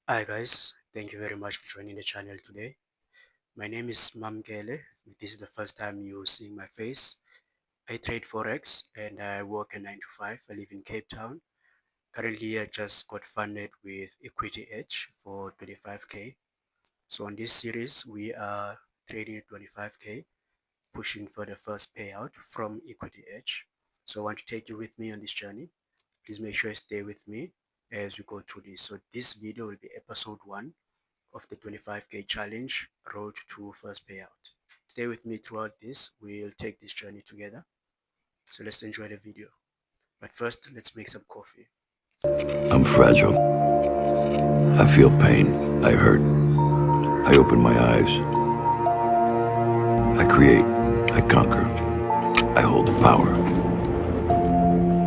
Hi guys, thank you very much for joining the channel today. My name is Mamkele. If this is the first time you're seeing my face, I trade Forex and I work a 9 to 5. I live in Cape Town. Currently, I just got funded with Equity Edge for 25k. So on this series, we are trading at 25k, pushing for the first payout from Equity Edge. So I want to take you with me on this journey. Please make sure you stay with me as we go through this. So this video will be episode 1 of the 25k challenge, road to first payout. Stay with me throughout this. We'll take this journey together. So let's enjoy the video. But first, let's make some coffee. I'm fragile. I feel pain. I hurt. I open my eyes. I create. I conquer. I hold the power.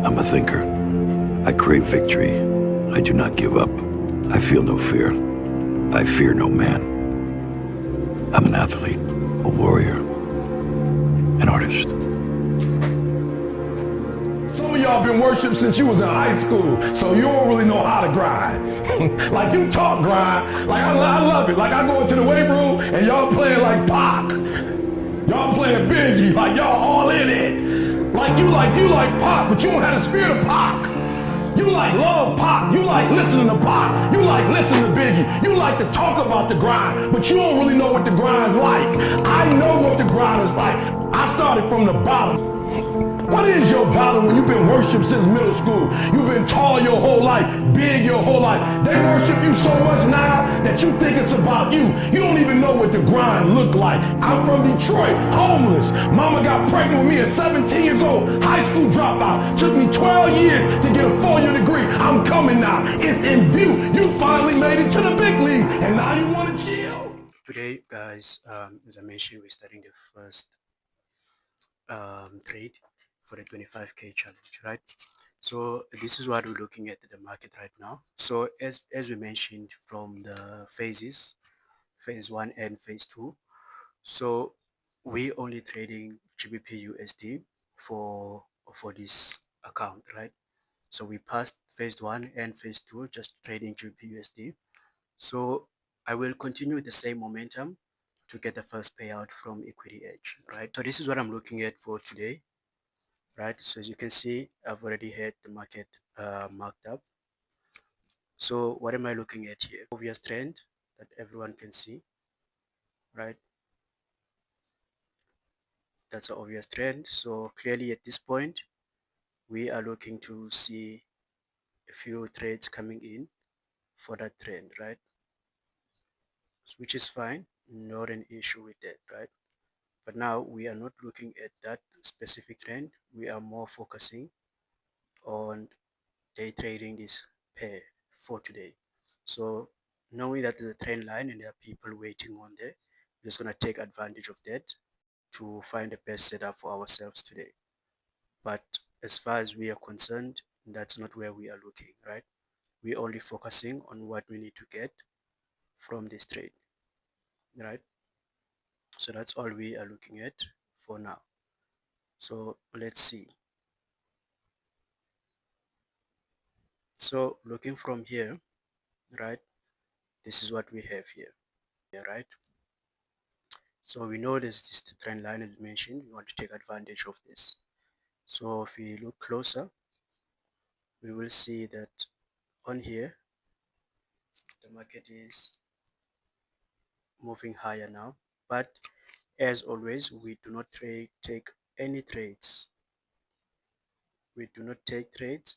I'm a thinker. I crave victory. I do not give up. I feel no fear. I fear no man. I'm an athlete, a warrior, an artist. Some of y'all been worshiping since you was in high school, so you don't really know how to grind. Like you talk grind, like I love it. Like I go into the weight room and y'all playing like Pac. Y'all playing Biggie, like y'all all in it. Like you like Pac, but you don't have the spirit of Pac. You like love Pac, you like listening to Pac, you like listening to Biggie, you like to talk about the grind, but you don't really know what the grind's like. I know what the grind is like. I started from the bottom. What is your battle when you've been worshipped since middle school? You've been tall your whole life, big your whole life. They worship you so much now that you think it's about you. You don't even know what the grind looked like. I'm from Detroit, homeless. Mama got pregnant with me at 17 years old, high school dropout. Took me 12 years to get a 4-year degree. I'm coming now. It's in view. You finally made it to the big leagues, and now you want to chill. Today, guys, as I mentioned, we're starting the first trade for the 25k challenge, right? So this is what we're looking at the market right now. So as we mentioned from the phases, phase 1 and phase 2, so we only trading GBP USD for this account, right? So we passed phase 1 and phase 2 just trading GBP USD. So I will continue with the same momentum to get the first payout from Equity Edge, right? So this is what I'm looking at for today, right? So as you can see, I've already had the market marked up. So what am I looking at here? Obvious trend that everyone can see, right? That's an obvious trend. So clearly at this point, we are looking to see a few trades coming in for that trend, right? Which is fine, not an issue with that, right? But now we are not looking at that specific trend. We are more focusing on day trading this pair for today. So knowing that there's a trend line and there are people waiting on there, we're just going to take advantage of that to find the best setup for ourselves today. But as far as we are concerned, that's not where we are looking, right? We're only focusing on what we need to get from this trade, right? So that's all we are looking at for now. So let's see. So looking from here, right, this is what we have here, right? So we know this the trend line as mentioned. We want to take advantage of this. So if we look closer, we will see that on here the market is moving higher now, but as always, we do not take any trades. We do not take trades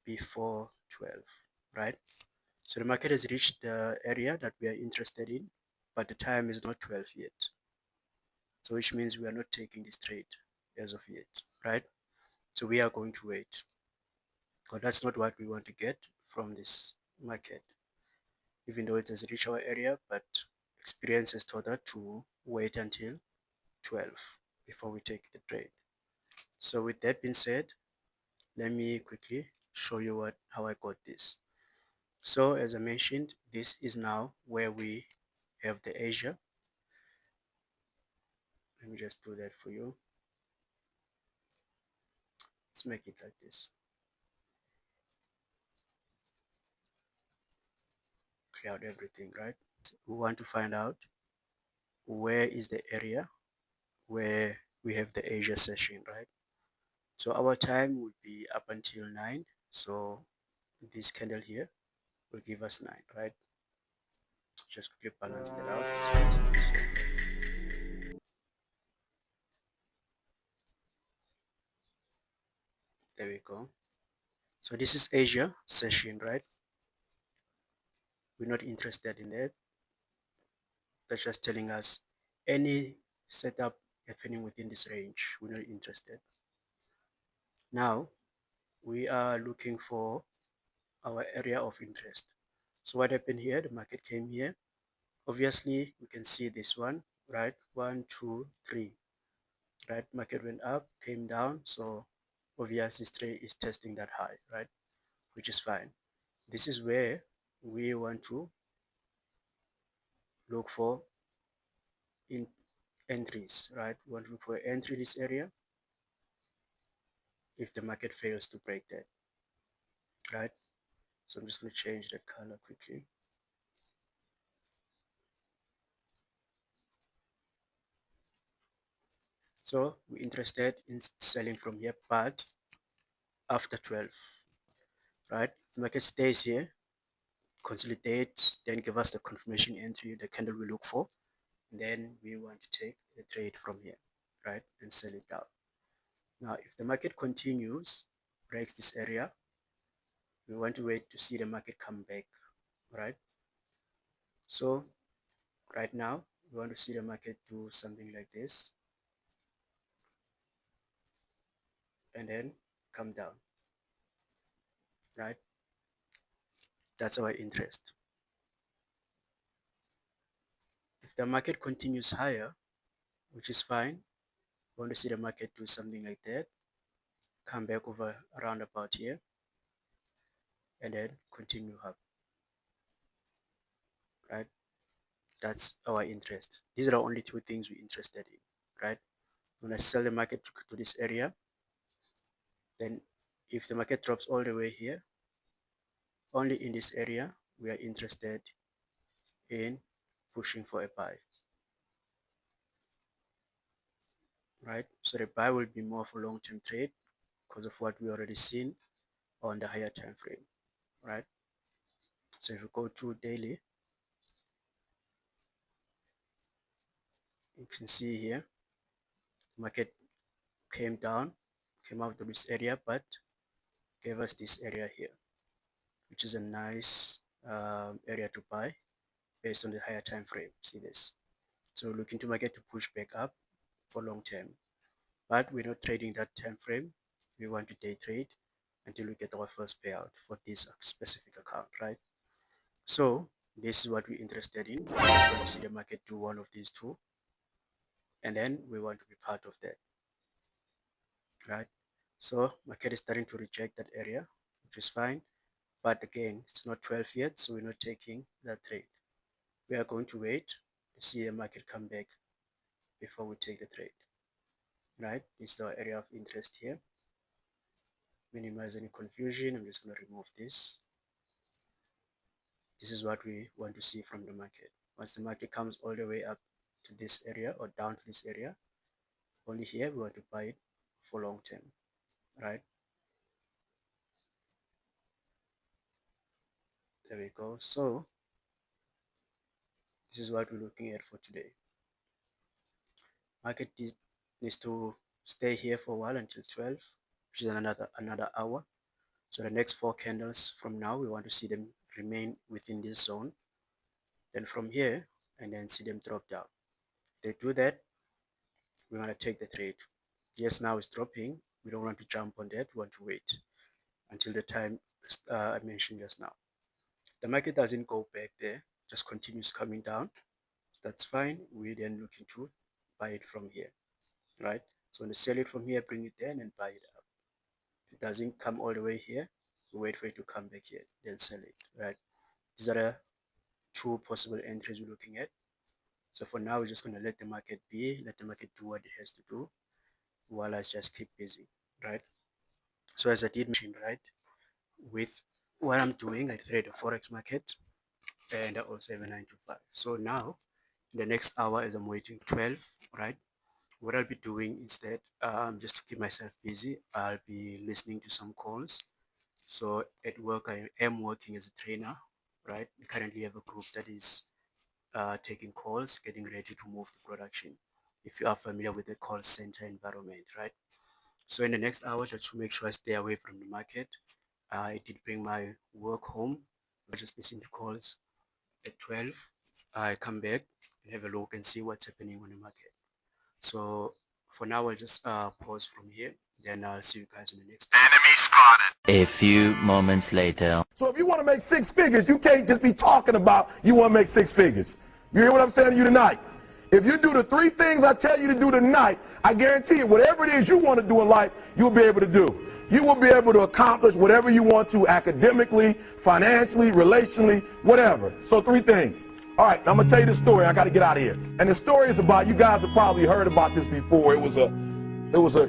before 12, right? So the market has reached the area that we are interested in, but the time is not 12 yet. So which means we are not taking this trade as of yet, right? So we are going to wait, because that's not what we want to get from this market. Even though it has reached our area, but experience has taught us to wait until 12 before we take the trade. So with that being said, let me quickly show you how I got this. So as I mentioned, this is now where we have the Asia. Let me just do that for you. Let's make it like this. clear out everything, right? We want to find out where is the area where we have the Asia session, right? So our time would be up until 9. So this candle here will give us 9, right? Just quickly balance that out. There we go. So this is Asia session, right? We're not interested in that. That's just telling us any setup happening within this range. We're not interested. Now we are looking for our area of interest. So what happened here? The market came here. Obviously, we can see this one, right? 1, 2, 3. Right? Market went up, came down. So obviously, this trade is testing that high, right? Which is fine. This is where we want to look for in entries, right? We want to look for entry this area if the market fails to break that, right? So I'm just going to change that color quickly. So we're interested in selling from here, but after 12, right? If the market stays here, consolidate, then give us the confirmation entry, the candle we look for. Then we want to take the trade from here, right? And sell it down. Now, if the market continues, breaks this area, we want to wait to see the market come back, right? So right now, we want to see the market do something like this and then come down, right? That's our interest. If the market continues higher, which is fine, we want to see the market do something like that, come back over around about here, and then continue up, right? That's our interest. These are the only two things we're interested in, right? When I sell the market to this area, then if the market drops all the way here, only in this area, we are interested in pushing for a buy, right? So the buy will be more for long-term trade because of what we already seen on the higher time frame, right? So if we go to daily, you can see here, market came down, came out of this area, but gave us this area here, which is a nice area to buy based on the higher time frame. See this? So looking to market to push back up for long term, but we're not trading that time frame. We want to day trade until we get our first payout for this specific account, right? So this is what we're interested in. We just want to see the market do one of these two, and then we want to be part of that, right? So market is starting to reject that area, which is fine. But again, it's not 12 yet, so we're not taking that trade. We are going to wait to see the market come back before we take the trade, right? This is our area of interest here. Minimize any confusion. I'm just going to remove this. This is what we want to see from the market. Once the market comes all the way up to this area or down to this area, only here we want to buy it for long term, right? There we go. So this is what we're looking at for today. Market needs to stay here for a while until 12, which is another hour. So the next 4 candles from now, we want to see them remain within this zone. Then from here, and then see them drop down. If they do that, we want to take the trade. Yes, now it's dropping. We don't want to jump on that. We want to wait until the time I mentioned just now. The market doesn't go back there, just continues coming down. That's fine. We're then looking to buy it from here, right? So when you sell it from here, bring it there and then buy it up. If it doesn't come all the way here, we wait for it to come back here, then sell it, right? These are the two possible entries we're looking at. So for now, we're just going to let the market be, let the market do what it has to do, while I just keep busy, right? So as I did mention, right, with what I'm doing, I trade the Forex market. and I also have a 9 to 5. So now the next hour as I'm waiting 12, right? What I'll be doing instead, just to keep myself busy, I'll be listening to some calls. So at work, I am working as a trainer, right? We currently have a group that is taking calls, getting ready to move to production. If you are familiar with the call center environment, right? So in the next hour, just to make sure I stay away from the market, I did bring my work home. I just listen to calls at 12. I come back and have a look and see what's happening on the market. So for now, I'll just pause from here. Then I'll see you guys in the next. Enemy spotted. A few moments later. So if you want to make six figures, you can't just be talking about you want to make six figures. You hear what I'm saying to you tonight? If you do the three things I tell you to do tonight, I guarantee you, whatever it is you want to do in life, you'll be able to do. You will be able to accomplish whatever you want to academically, financially, relationally, whatever. So three things. All right, now I'm going to tell you the story. I got to get out of here. And the story is about, you guys have probably heard about this before. It was a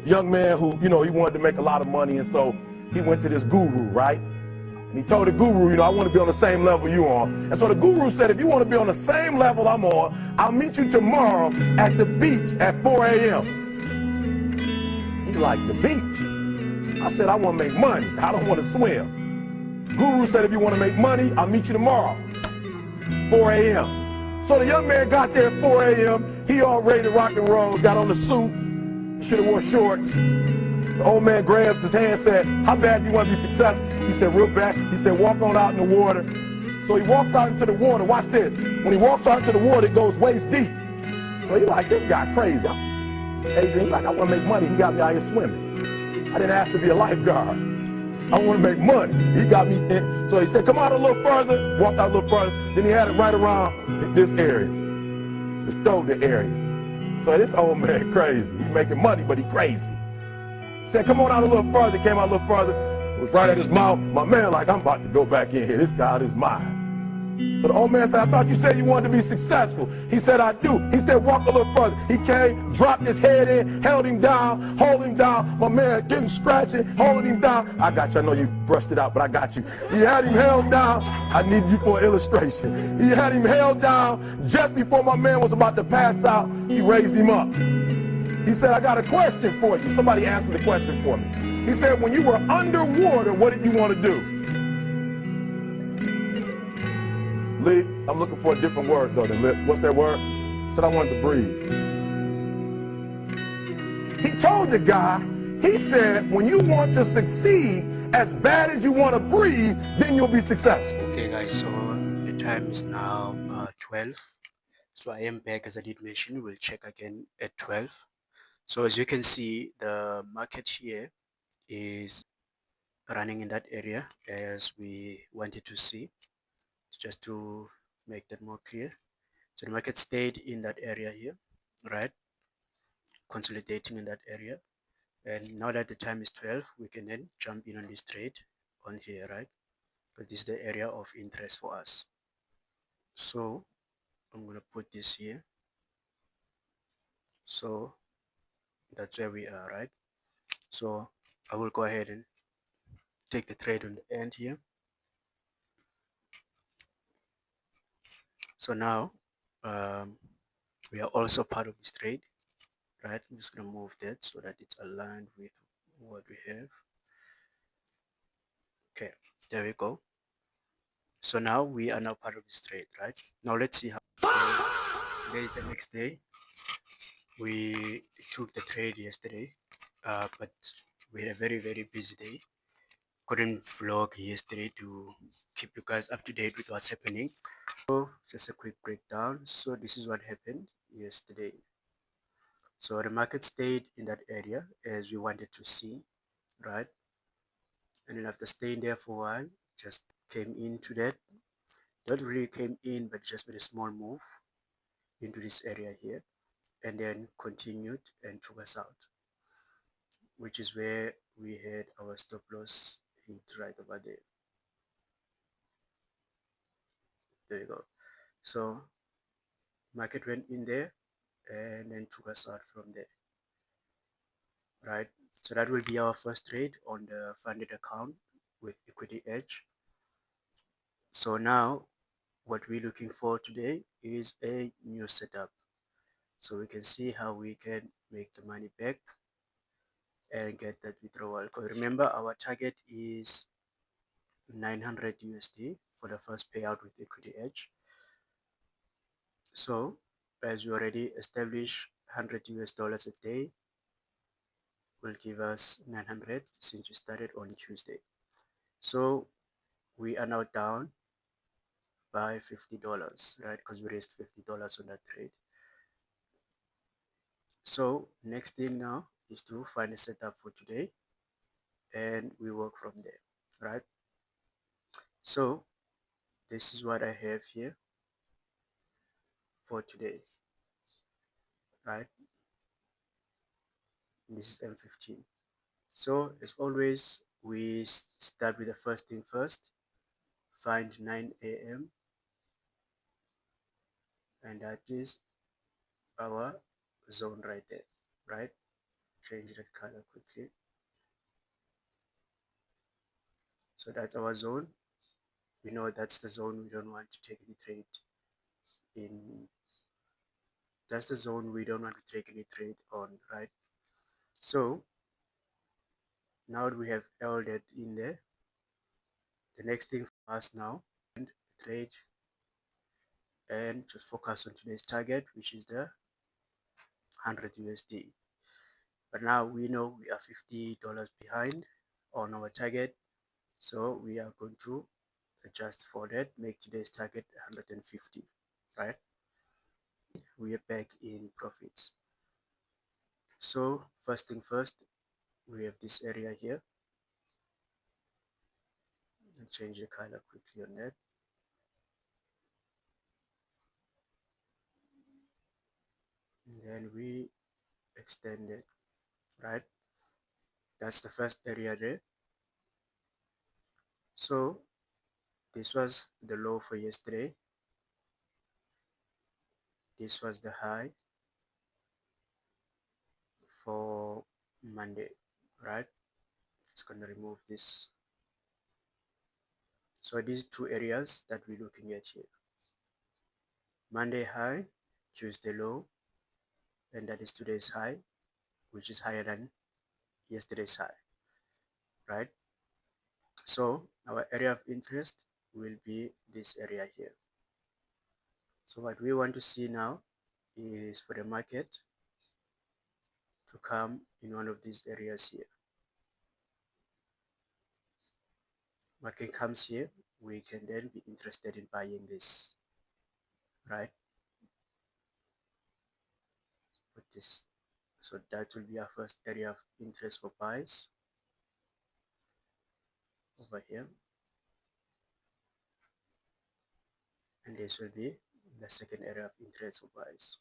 young man who, he wanted to make a lot of money, and so he went to this guru, right? And he told the guru, I want to be on the same level you on. And so the guru said, if you want to be on the same level I'm on, I'll meet you tomorrow at the beach at 4 a.m. He like, the beach? I said, I want to make money. I don't want to swim. Guru said, if you want to make money, I'll meet you tomorrow, 4 a.m. So the young man got there at 4 a.m. He all ready to rock and roll, got on the suit. He should have wore shorts. The old man grabs his hand, said, how bad do you want to be successful? He said, real bad. He said, walk on out in the water. So he walks out into the water. Watch this. When he walks out into the water, it goes waist deep. So he like, this guy crazy. Adrian, he like, I want to make money. He got me out here swimming. I didn't ask to be a lifeguard. I want to make money. He got me in. So he said, come out a little further. Walked out a little further. Then he had it right around this area, the shoulder area. So this old man crazy. He making money, but he crazy. Said, come on out a little further. Came out a little further. It was right at his mouth. My man like, I'm about to go back in here. This God is mine. So the old man said, I thought you said you wanted to be successful. He said, I do. He said, walk a little further. He came, dropped his head in, held him down, hold him down. My man getting scratching, holding him down. I got you. I know you brushed it out, but I got you. He had him held down. I need you for an illustration. He had him held down. Just before my man was about to pass out, he raised him up. He said, I got a question for you. Somebody answer the question for me. He said, when you were underwater, what did you want to do? Lee, I'm looking for a different word though than lip. What's that word? He said, I wanted to breathe. He told the guy, he said, when you want to succeed as bad as you want to breathe, then you'll be successful. Okay guys, so the time is now 12. So I am back as I did mention. We'll check again at 12. So as you can see, the market here is running in that area as we wanted to see. Just to make that more clear. So the market stayed in that area here, right? Consolidating in that area. And now that the time is 12, we can then jump in on this trade on here, right? Because this is the area of interest for us. So I'm going to put this here. So that's where we are, right? So I will go ahead and take the trade on the end here. So now we are also part of this trade, right? I'm just going to move that so that it's aligned with what we have. Okay, there we go. So now we are now part of this trade, right? Now let's see how today is the next day. We took the trade yesterday, but we had a very, very busy day. Couldn't vlog yesterday to keep you guys up to date with what's happening. So just a quick breakdown. So this is what happened yesterday. So the market stayed in that area as we wanted to see, right? And then after staying there for a while, just came into that. Not really came in, but just made a small move into this area here, and then continued and took us out, which is where we had our stop loss hit right over there. There you go. So market went in there and then took us out from there, right? So that will be our first trade on the funded account with Equity Edge. So now what we're looking for today is a new setup, so we can see how we can make the money back and get that withdrawal. Because remember, our target is 900 USD for the first payout with equity edge. So as we already established, 100 US dollars a day will give us 900 since we started on Tuesday. So we are now down by $50, right? Because we raised $50 on that trade. So next thing now is to find a setup for today and we work from there, right? So this is what I have here for today, right? This is M15. So as always, we start with the first thing first, find 9 a.m. and that is our zone right there, right? Change that color quickly. So that's our zone. We know that's the zone we don't want to take any trade in. That's the zone we don't want to take any trade on, right? So now that we have held that in there, the next thing for us now and trade and just focus on today's target, which is the 100 USD. But now we know we are $50 behind on our target, so we are going to adjust for that, make today's target 150, right? We are back in profits. So first thing first, we have this area here. I'll change the color quickly on that. And then we extend it, right? That's the first area there. So this was the low for yesterday. This was the high for Monday, right? Just gonna remove this. So these two areas that we're looking at here. Monday high, Tuesday low, and that is today's high, which is higher than yesterday's high, right? So our area of interest will be this area here. So what we want to see now is for the market to come in one of these areas here. Market comes here, we can then be interested in buying this, right? Put this. So that will be our first area of interest for buys over here. And this will be the second area of interest for buys.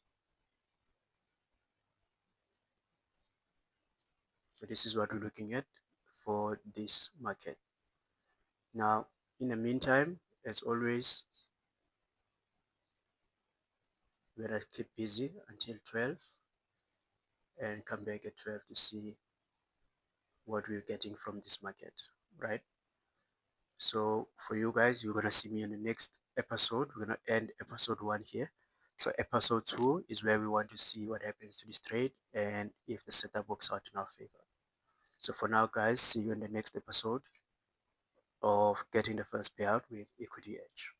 So this is what we're looking at for this market. Now, in the meantime, as always, we're gonna keep busy until 12 and come back at 12 to see what we're getting from this market, right? So for you guys, you're gonna see me in the next episode. We're gonna end episode 1 here. So episode 2 is where we want to see what happens to this trade and if the setup works out in our favor. So for now, guys, see you in the next episode of getting the first payout with Equity Edge.